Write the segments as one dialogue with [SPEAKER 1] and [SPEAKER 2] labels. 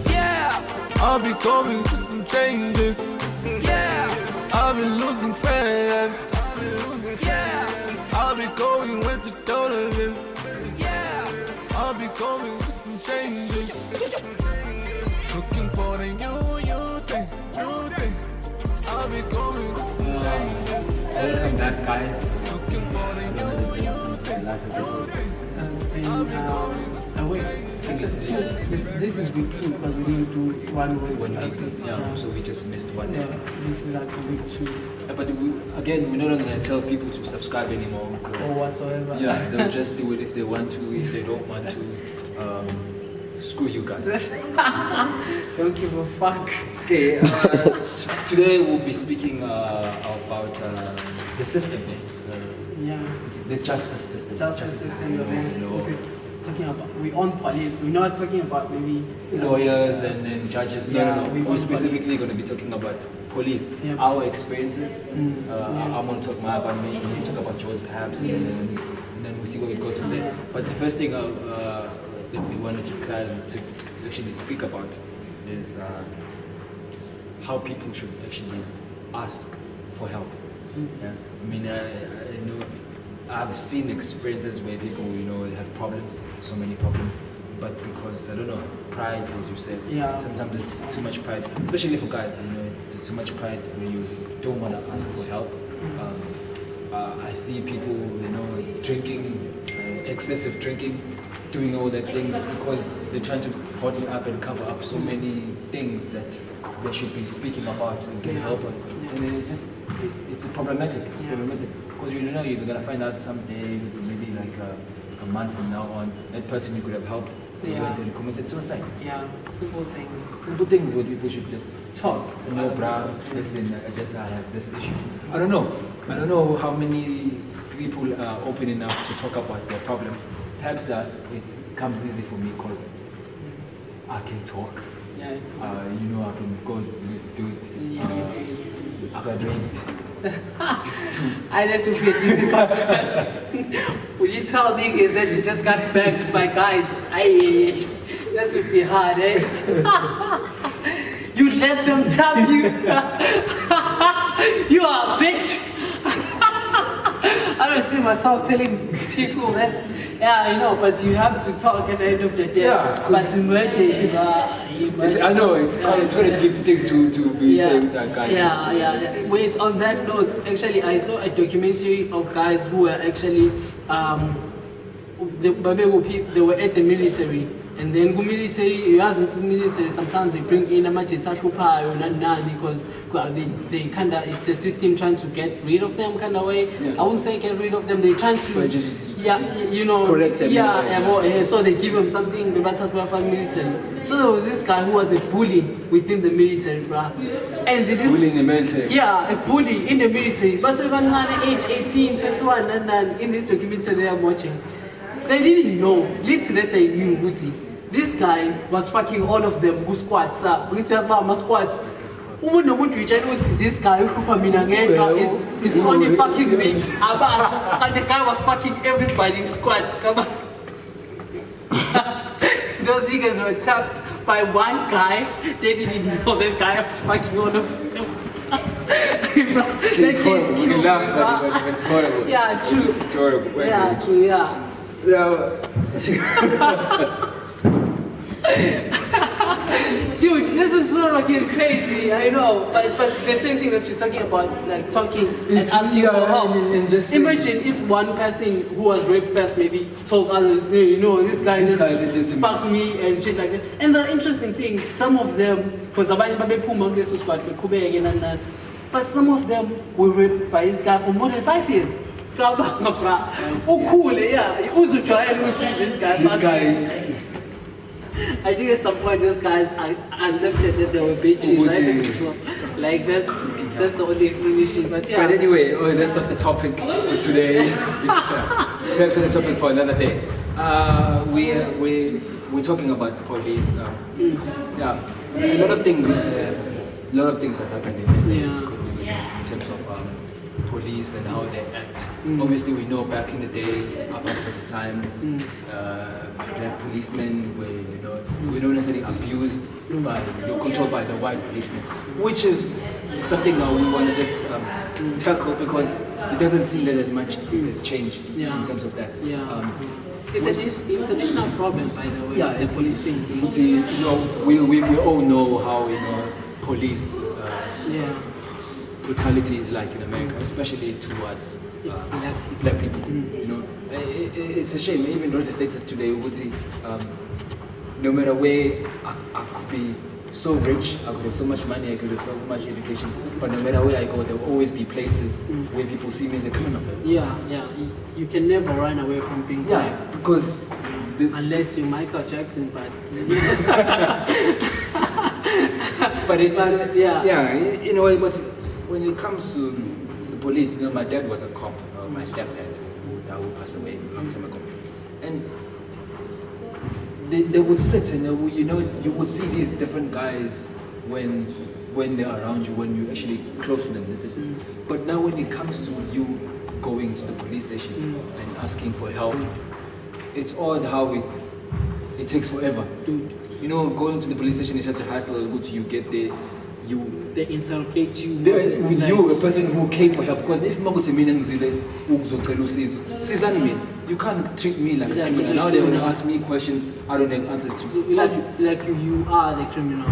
[SPEAKER 1] Yeah, I'll be going through some changes. Yeah, I'll be losing friends. Yeah, I'll be going with the totalists. Yeah, I'll be going through some changes. Looking for the new thing, new thing. I'll be going through some changes.
[SPEAKER 2] Welcome back, guys.
[SPEAKER 1] Looking for the new thing, new thing. I'll be going through some
[SPEAKER 3] This is week 2 because we didn't do 1 week.
[SPEAKER 2] Yeah, so we just missed one day.
[SPEAKER 3] Yeah, this is like week 2.
[SPEAKER 2] But again, we're not going to tell people to subscribe anymore.
[SPEAKER 3] Or whatsoever.
[SPEAKER 2] Yeah, they'll just do it if they want to. If they don't want to, screw you guys.
[SPEAKER 3] Don't give a fuck.
[SPEAKER 2] Okay, today we'll be speaking about the system.
[SPEAKER 3] Yeah.
[SPEAKER 2] The justice system.
[SPEAKER 3] Justice system.
[SPEAKER 2] Law.
[SPEAKER 3] Talking about, we own police. We're not talking about maybe
[SPEAKER 2] lawyers and judges. No. We're specifically going to be talking about police.
[SPEAKER 3] Yeah.
[SPEAKER 2] Our experiences. I'm going to talk about me. You talk about yours, perhaps, and then we'll see where it goes from there. But the first thing that we wanted to actually speak about is how people should actually ask for help. Yeah? I mean, I know I've seen experiences where people, have problems, so many problems, but because, I don't know, pride, as you said, sometimes it's too much pride, especially for guys, there's too much pride where you don't want to ask for help. I see people, drinking, excessive drinking, doing all that things because they're trying to bottle up and cover up so many things that they should be speaking about and get help on. And it's problematic. Because you're gonna find out someday, maybe like a month from now on, that person you could have helped went and committed suicide.
[SPEAKER 3] Yeah, simple things.
[SPEAKER 2] Simple things where people should just
[SPEAKER 3] talk.
[SPEAKER 2] No, bruh, listen, I have this issue. I don't know how many people are open enough to talk about their problems. Perhaps it comes easy for me because I can talk.
[SPEAKER 3] Yeah.
[SPEAKER 2] I can go do it. I can do it.
[SPEAKER 3] That would be a difficult one. Will you tell niggas that you just got bagged by guys? That would be hard, eh? You let them tap you. You are a bitch. I don't see myself telling people that. Yeah, but you have to talk at the end of the day.
[SPEAKER 2] Yeah,
[SPEAKER 3] but emerging,
[SPEAKER 2] I know it's quite a deep thing to be saying to guys.
[SPEAKER 3] Yeah. Wait, on that note, actually, I saw a documentary of guys who were actually they were at the military. And then go military, you ask the military, sometimes they bring in a because they kind of, it's the system trying to get rid of them kind of way. I wouldn't say get rid of them, they're trying to,
[SPEAKER 2] correct them.
[SPEAKER 3] So they give them something, the military. So there was this guy who was a bully within the military, bruh. And
[SPEAKER 2] bully in the military?
[SPEAKER 3] Yeah, a bully in the military. But age 18, 21, and in this documentary I'm watching, they didn't know, little that they knew, Guti. This guy was fucking all of them who squats up. This guy is only fucking me. And the guy was fucking everybody in squad. Those niggas were tapped by one guy. They didn't know that guy was fucking all of them.
[SPEAKER 2] It's horrible. We laugh, but it's horrible.
[SPEAKER 3] Yeah, true.
[SPEAKER 2] It's horrible.
[SPEAKER 3] Yeah, true, yeah. Dude, this is so fucking crazy, I know, but the same thing that you're talking about, like talking and asking for help. Imagine if one person who was raped first maybe told others, this guy just fuck me and shit like that. And the interesting thing, some of them, because but some of them were raped by this guy for more than 5 years. Oh cool, yeah. You also try and see this guy. I think at some point those guys accepted that they were bitches. Right? So, that's the only explanation. But yeah.
[SPEAKER 2] But anyway, that's not the topic for today. Perhaps that's the topic for another day. We're talking about police. Yeah, a lot of things have happened in this in terms of police and how they act. Obviously, we know back in the day, up until the times, black policemen were, we don't necessarily abused by, controlled by the white policemen, which is something that we want to just tackle because it doesn't seem that as much has changed in terms of that.
[SPEAKER 3] It's an international problem, by the way.
[SPEAKER 2] Yeah,
[SPEAKER 3] the
[SPEAKER 2] it's
[SPEAKER 3] policing.
[SPEAKER 2] We all know how police brutality is like in America, especially towards black people. It's a shame. Even though the status today, we would see, no matter where I could be so rich, I could have so much money, I could have so much education, but no matter where I go, there will always be places where people see me as a criminal.
[SPEAKER 3] You can never run away from being black.
[SPEAKER 2] Because
[SPEAKER 3] unless you're Michael Jackson, but
[SPEAKER 2] but when it comes to the police, my dad was a cop, my stepdad, who passed away a long time ago, and they would sit and you would see these different guys when they're around you, when you're actually close to them. But now when it comes to you going to the police station and asking for help, it's odd how it takes forever.
[SPEAKER 3] Dude.
[SPEAKER 2] Going to the police station is such a hassle. You get there,
[SPEAKER 3] they interrogate you.
[SPEAKER 2] With you, a person who came for help. Because if you can't treat me like a criminal. Now they're going to ask me questions I don't have answers to.
[SPEAKER 3] So, like you are the criminal.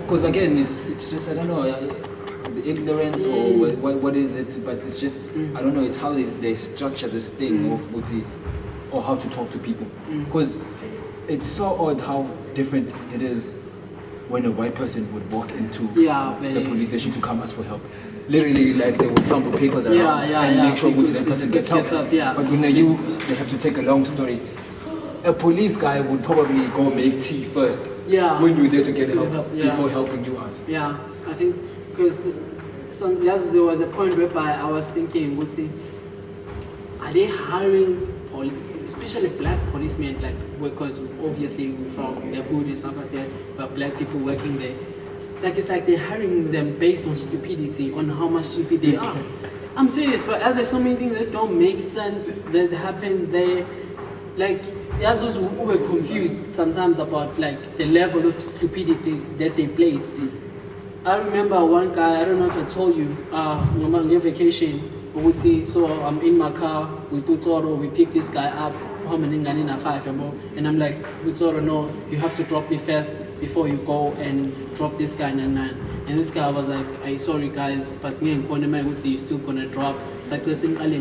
[SPEAKER 2] Because again, it's just, I don't know, the ignorance or what is it, but it's just, I don't know, it's how they structure this thing of or how to talk to people. Because it's so odd how different it is when a white person would walk into the police station to come ask for help. Literally, like they would fumble papers around and make sure that person gets help. But when they have to take a long story. A police guy would probably go make tea first when you're there to get help before helping you out.
[SPEAKER 3] Yeah, I think because there was a point whereby I was thinking, are they hiring especially black policemen, because obviously we're from the hood and stuff like that, but black people working there. It's like they're hiring them based on stupidity, on how much stupid they are. I'm serious, but there's so many things that don't make sense that happen there. There's those who were confused sometimes about the level of stupidity that they place. I remember one guy, I don't know if I told you, when I'm on vacation, so I'm in my car with Utoro, we pick this guy up, and I'm like, Utoro, no, you have to drop me first before you go and drop this guy. And this guy was like, I'm sorry guys, but you're still gonna drop. It's like this thing, because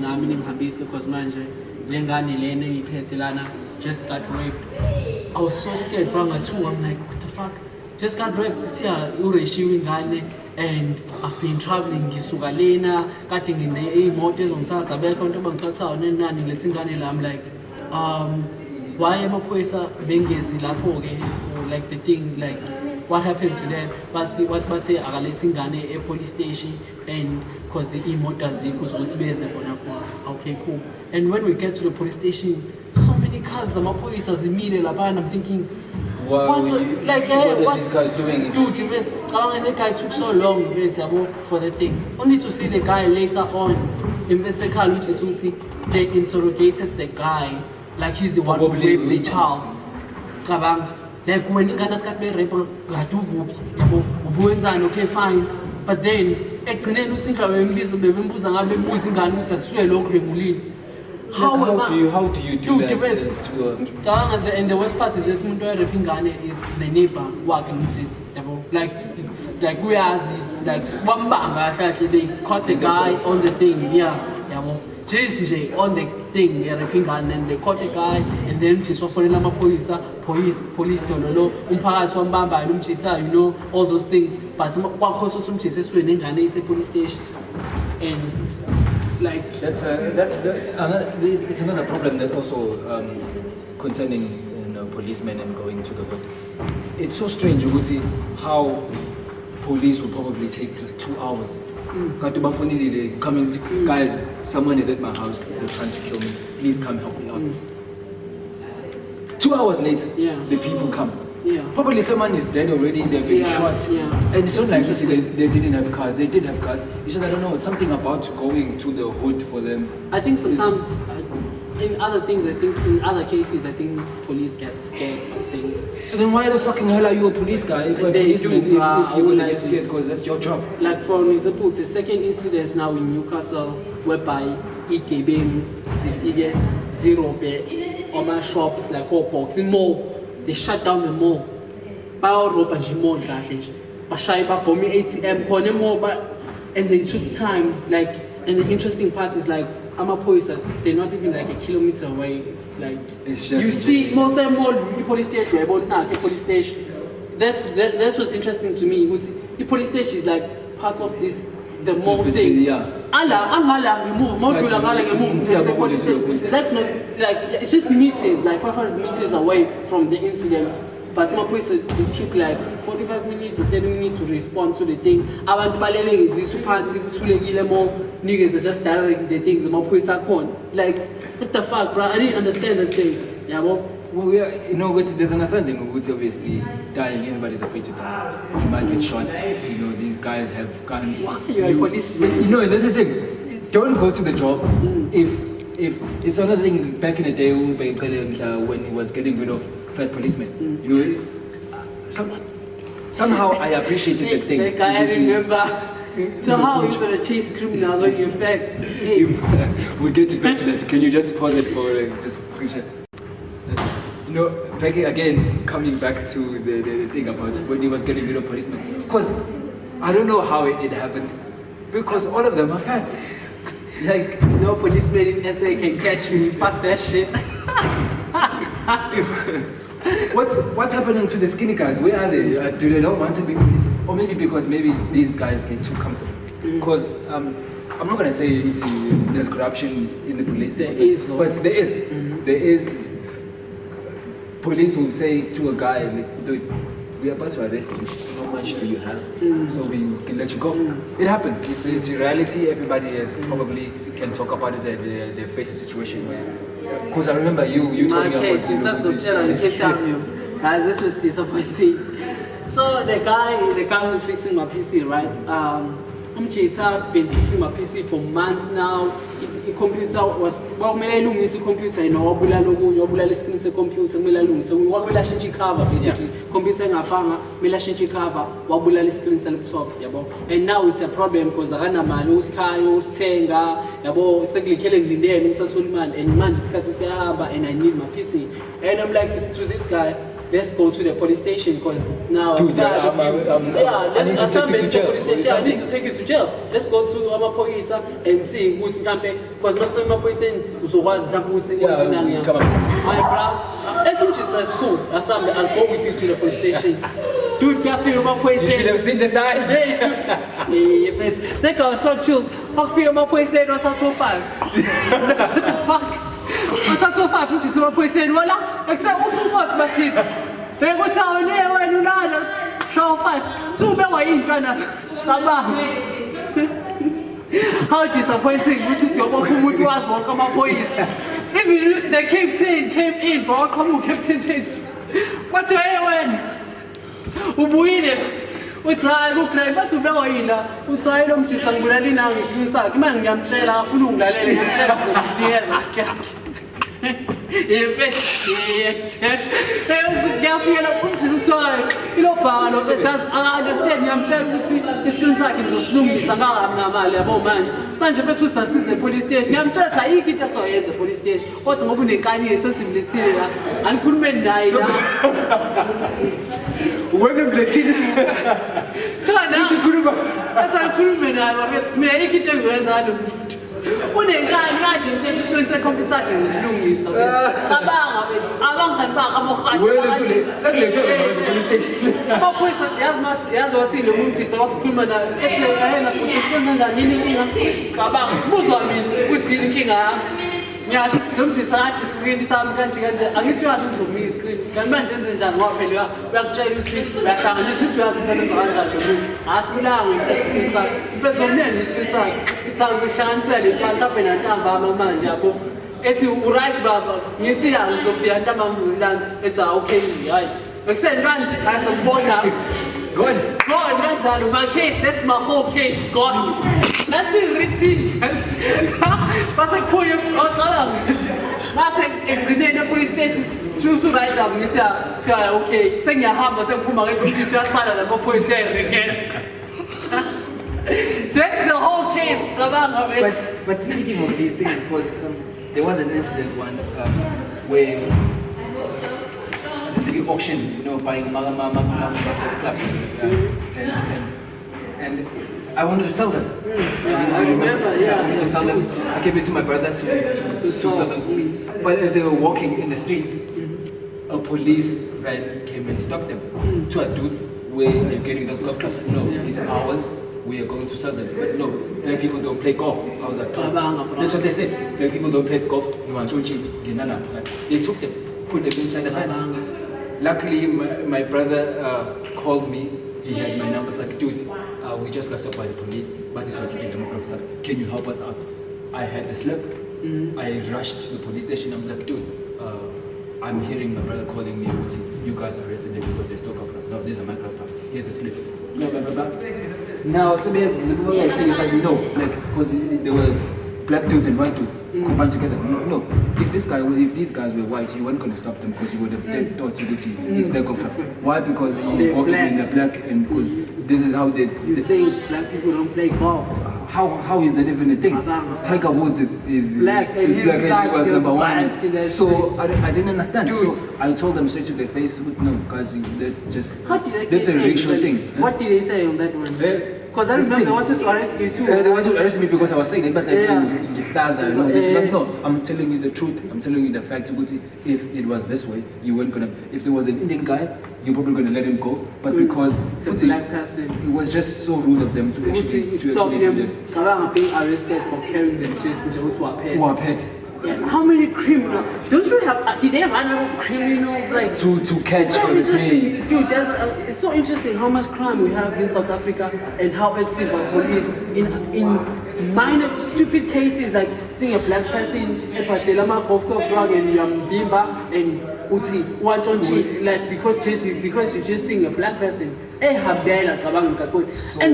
[SPEAKER 3] just got raped. I was so scared, bro. I'm like, what the fuck? Just got raped. It's here, and I've been traveling Gisugalena, cutting in the motors on Saturday, I'm like, why am I like the thing, what happened to them? What's say a police station and because the motors okay, cool. And when we get to the police station, so many cars, the police are immediately and I'm thinking, what are these guys doing? Dude, and the guy took so long for the thing. Only to see the guy later on, they interrogated the guy like he's the one who raped the child. Like when you guys got me raped, okay, fine. But then,
[SPEAKER 2] how do you do that?
[SPEAKER 3] And the worst part is just it's the neighbor walking with it. It's like we are, it's like one bang, they caught the guy on the thing, on the thing, and they caught the guy, and then she's offering police, all those things. But some police station, and
[SPEAKER 2] it's another problem that also concerning policemen and going to the wood. It's so strange, you would see how police will probably take 2 hours. They coming to, guys, someone is at my house, they're trying to kill me, please come help me out. 2 hours later, the people come.
[SPEAKER 3] Yeah.
[SPEAKER 2] Probably someone is dead already, they've been shot.
[SPEAKER 3] Yeah.
[SPEAKER 2] And it's not
[SPEAKER 3] It's
[SPEAKER 2] like
[SPEAKER 3] interesting.
[SPEAKER 2] they didn't have cars, they did have cars. It's just, I don't know, something about going to the hood for them.
[SPEAKER 3] I think sometimes, in other things, I think in other cases, I think police get scared of things.
[SPEAKER 2] So then why the fucking hell are you a police guy? But
[SPEAKER 3] They
[SPEAKER 2] policeman,
[SPEAKER 3] do,
[SPEAKER 2] if you're gonna
[SPEAKER 3] like
[SPEAKER 2] get scared, because that's your job.
[SPEAKER 3] Like for an example, the second incident now in Newcastle, whereby Ikebeng, Zifige, Zirope, Oma shops, like all box, in mall, they shut down the mall. Bao ropa jimon gasage. Bashaiba bombing ATM, corner mall, and they took time, like, and the interesting part is like, Amapoisa, they're not even like a kilometer away. It's like,
[SPEAKER 2] It's just
[SPEAKER 3] you see, most of mall, the police station, the police station. That's what's interesting to me. The police station is like part of this, the mall thing.
[SPEAKER 2] Yeah.
[SPEAKER 3] It's like, it's just meters, like 500 meters away from the incident. But some police, it took like 45 minutes or 30 minutes to respond to the thing. Abantu balele ngizisuphansi kuthulekile more niggas are just directing the things. My police are gone. Like, what the fuck, bro? I didn't understand that thing. Yeah, well,
[SPEAKER 2] yeah, you know, there's an understanding which obviously dying, everybody's afraid to die. You might get shot, you know, these guys have guns.
[SPEAKER 3] You're a policeman.
[SPEAKER 2] You know, and that's the thing. Don't go to the job if it's another thing back in the day when he was getting rid of fat policemen. You know, somehow I appreciated the thing.
[SPEAKER 3] Like I remember. So how are you gonna chase criminals when you're fat? Hey.
[SPEAKER 2] We'll get back to that. Can you just pause it for just you know, back again, coming back to the thing about when he was getting rid of policemen. Because I don't know how it happens. Because all of them are fat. Like,
[SPEAKER 3] no policeman in SA can catch me. Fuck that shit.
[SPEAKER 2] What's happening to the skinny guys? Where are they? Do they not want to be policemen? Or maybe because these guys get too comfortable. Because I'm not gonna say there's corruption in the police.
[SPEAKER 3] There is,
[SPEAKER 2] but there is. There is. Police will say to a guy, like, dude, we are about to arrest you. How much do you have? So we can let you go. It happens. It's a reality. Everybody probably can talk about it. They face a situation where. Because I remember you told me about
[SPEAKER 3] guys, this was disappointing. So the guy who's fixing my PC, right? I've been fixing my PC for months now. The computer was computer, you know, screen computer, so we want to cover basically. Computer ngafanga, change cover, screen laptop, yabo. And now it's a problem because I run mali usikhayo, usithenga, yabo, sengilikhele ngilindele umthathula imali and manje isikhathi siyahamba and I need my PC. And I'm like to this guy, let's go to the police station because now I need to take you to jail. Let's go to police and see who's camping because my police uzokwazi my bro. That's which is cool. I'll go with you to the police station. Dude, my police.
[SPEAKER 2] You should have seen the sign.
[SPEAKER 3] That guy was so chill. I feel my police was at 5. What the fuck? What's that so far? Which is my police saying, voila, except open course, my shit. They go tell me, when you know, show 5. 2 million in Ghana. How disappointing, which is your mom who was welcome my police. Even they came in, bro, come who kept in this. What's your hair when? Who booed it? What's I look like? What's your million? What's I don't just I'm ready now. You say, come on, I'm chela, Funung, I let him check some years. If it's I understand I'm telling you it's going to take you slowly the police station I'm just the police station what and couldn't die Yeah, it's going to start to screen this out. I need to ask for me screen. Can man just in Jan walk in we are trying to see we are trying this is where the seven ask me now with this inside. Because of men this inside. It's how we cancel it. But up in a time man jabo. It's you right baba. You see I'm Sophia Tamam it's okay, right? Except I support now.
[SPEAKER 2] Gone.
[SPEAKER 3] Gone, my case, that's my whole case, gone. Nothing written. Mas I call you, mas I the police station, choose to write up, okay, sing your hammer, say, come on, you just started the police again. That's the whole case.
[SPEAKER 2] But speaking of these things, because there was an incident once where there's an auction, buying clubs, and I wanted to sell them.
[SPEAKER 3] I remember,
[SPEAKER 2] I wanted to sell them. I gave it to my brother to sell them. But as they were walking in the streets, a police van came and stopped them. Two dudes where they're getting those golf clubs. It's ours. We are going to sell them. But no, black people don't play golf. I was like, that's what they said. Black people don't play golf. They took them, put them inside the van. Luckily, my brother called me. He had my numbers like, dude, we just got stopped by the police, but it's okay, democracy. Can you help us out? I had a slip. I rushed to the police station. I'm like, dude, I'm hearing my brother calling me. You guys arrested them because they stole clubs. No, these are my clubs. Here's a slip. Blah, blah, blah, blah. Now, somebody is like, no, because there were black dudes and white dudes combined together. No, if these guys were white, you weren't going to stop them because you would have thought it's their club. Why? Because he's walking in the black, and because this is how they.
[SPEAKER 3] You're saying black people don't play golf.
[SPEAKER 2] How is that even a thing? Tiger Woods is
[SPEAKER 3] black, and
[SPEAKER 2] he was number one. So I didn't understand.
[SPEAKER 3] Dude.
[SPEAKER 2] So I told them straight to their face, no, guys, that's
[SPEAKER 3] that's
[SPEAKER 2] a racial thing.
[SPEAKER 3] What did they say on that one? Because I remember they wanted to arrest you too.
[SPEAKER 2] They wanted to arrest me because I was saying it, but no, I'm telling you the truth. I'm telling you the fact. If it was this way, you weren't gonna. If there was an Indian guy, you're probably gonna let him go. But because
[SPEAKER 3] it's a black person,
[SPEAKER 2] it was just so rude of them to actually
[SPEAKER 3] stop him. I'm being arrested for carrying them just to a pet. Yeah, how many criminals? Don't you have? Did they run out of criminals like
[SPEAKER 2] to catch?
[SPEAKER 3] It's so interesting, dude. It's so interesting how much crime we have in South Africa and how active our police in minor stupid cases like seeing a black person, a patselama golf drug and vimba and uti watonchi like because you're just seeing a black person. And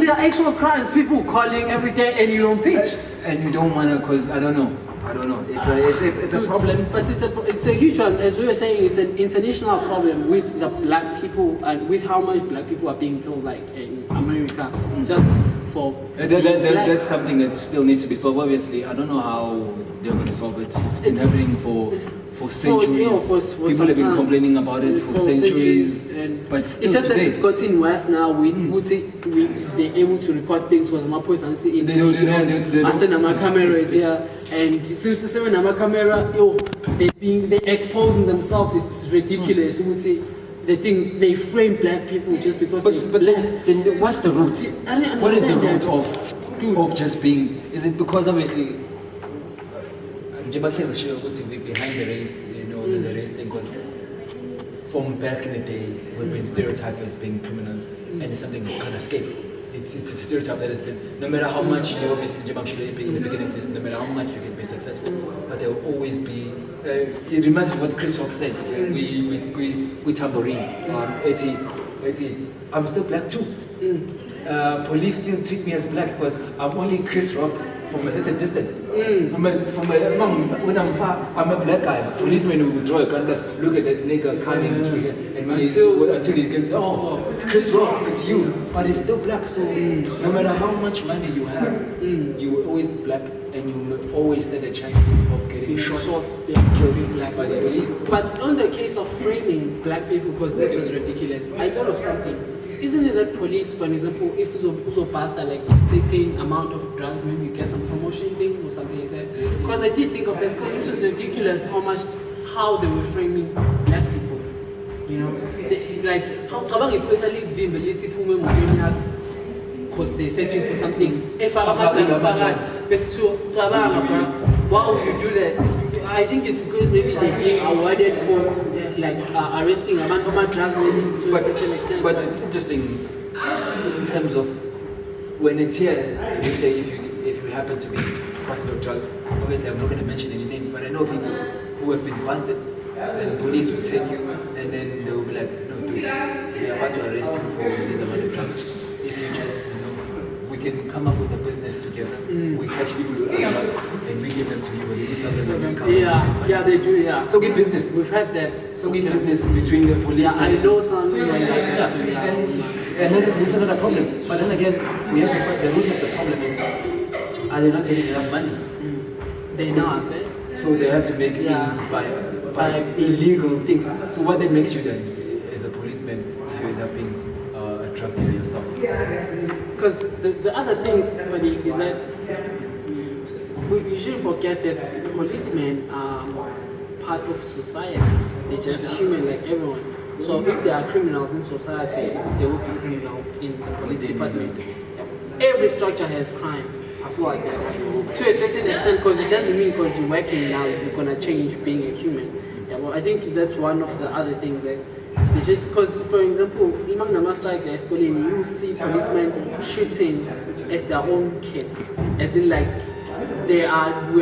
[SPEAKER 3] there are actual crimes, people calling every day and you don't pitch.
[SPEAKER 2] And you don't wanna, cause I don't know. It's a problem.
[SPEAKER 3] But it's a huge one. As we were saying, it's an international problem with the black people and with how much black people are being killed, like in America, just for.
[SPEAKER 2] There's something that still needs to be solved. Obviously, I don't know how they're going to solve it. It's been happening for centuries. For people have been complaining about it for centuries. But still
[SPEAKER 3] it's just
[SPEAKER 2] today,
[SPEAKER 3] that it's gotten worse now. They're able to record things because my post and see I send my camera is here, and since the seven my camera, they're exposing themselves. It's ridiculous. The things they frame black people just because
[SPEAKER 2] but then what's the root? What is the root of just being? Is it because obviously behind the race, there's a race thing, because from back in the day, we've been stereotyped as being criminals, and it's something you can't escape. It's a stereotype that has been, no matter how much you obviously, in the beginning of this, no matter how much you can be successful, but there will always be, it reminds me of what Chris Rock said, we tambourine, 80, I'm still black too. Police still treat me as black because I'm only Chris Rock from a certain distance. When I'm far, I'm a black guy. Policemen will draw a gun, look at that nigga coming through here, and until he gets, it's Chris Rock, it's you, but it's still black. So no matter how much money you have, you will always be black, and you will always stand a chance of getting shot, killed black by the police.
[SPEAKER 3] But on the case of framing black people, because this was ridiculous, I thought of something. Isn't it that police, for example, if you also pass like a certain amount of drugs, maybe you get some promotion thing or something like that? Because I did think of that, because this was ridiculous how they were framing black people. Like, how because they're searching for something. Why would you do that? I think it's because maybe they're being awarded for arresting a man for drugs maybe to a certain extent.
[SPEAKER 2] But it's interesting in terms of when it's here, they say if you happen to be busted of drugs, obviously I'm not going to mention any names, but I know people who have been busted and police will take you and then they will be like, no, we are about to arrest you for this amount of drugs. If you just, we can come up with a business together. We catch people with drugs and we give them to you and you sell them and you come.
[SPEAKER 3] Yeah, they do, yeah.
[SPEAKER 2] So get business.
[SPEAKER 3] We've had that.
[SPEAKER 2] So get business between the police.
[SPEAKER 3] Yeah, I know something like that.
[SPEAKER 2] And then it's another problem. But then again, we have to find the root of the problem is, are they not getting enough money?
[SPEAKER 3] They're not.
[SPEAKER 2] So they have to make ends by illegal things. So what then makes you then, as a policeman, if you end up being a drug dealer yourself?
[SPEAKER 3] Because the other thing, buddy, is that we shouldn't forget that policemen are part of society. They're just human like everyone. So if there are criminals in society, there will be criminals in the police department. Every structure has crime. I feel like that. To a certain extent, because it doesn't mean because you're working now you're gonna change being a human. Yeah, well, I think that's one of the other things that it's just because, for example, among the strikes at school, you see policemen shooting at their own kids, as in like we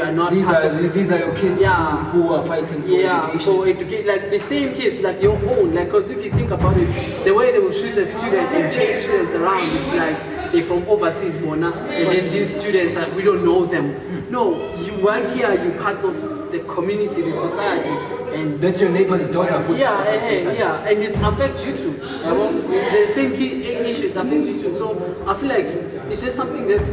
[SPEAKER 3] are not.
[SPEAKER 2] These are your kids who are fighting for education.
[SPEAKER 3] For education, like the same kids, like your own. Like, because if you think about it, the way they will shoot a student and chase students around, it's like they're from overseas, Mona, and then these students, we don't know them. No, you work here, you're part of the community, the society, and
[SPEAKER 2] that's your neighbor's daughter.
[SPEAKER 3] And it affects you too. The same key issues affects you too. So I feel like it's just something that's.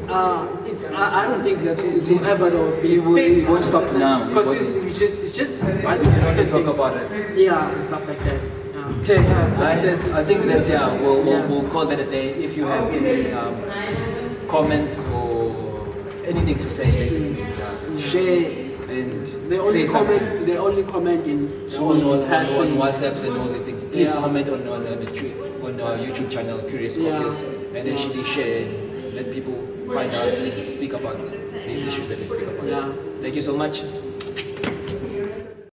[SPEAKER 3] I don't think that it will ever be.
[SPEAKER 2] It won't stop now.
[SPEAKER 3] Because it's just.
[SPEAKER 2] I think we only talk about it.
[SPEAKER 3] Yeah, and stuff like that.
[SPEAKER 2] Okay, I think that's we'll call that a day. If you have any comments or anything to say, basically, share and say something.
[SPEAKER 3] They only comment
[SPEAKER 2] on WhatsApps and all these things. Please comment on our YouTube channel, Curious Focus, and actually share and let people find out and speak about these issues that we speak about. Thank you so much.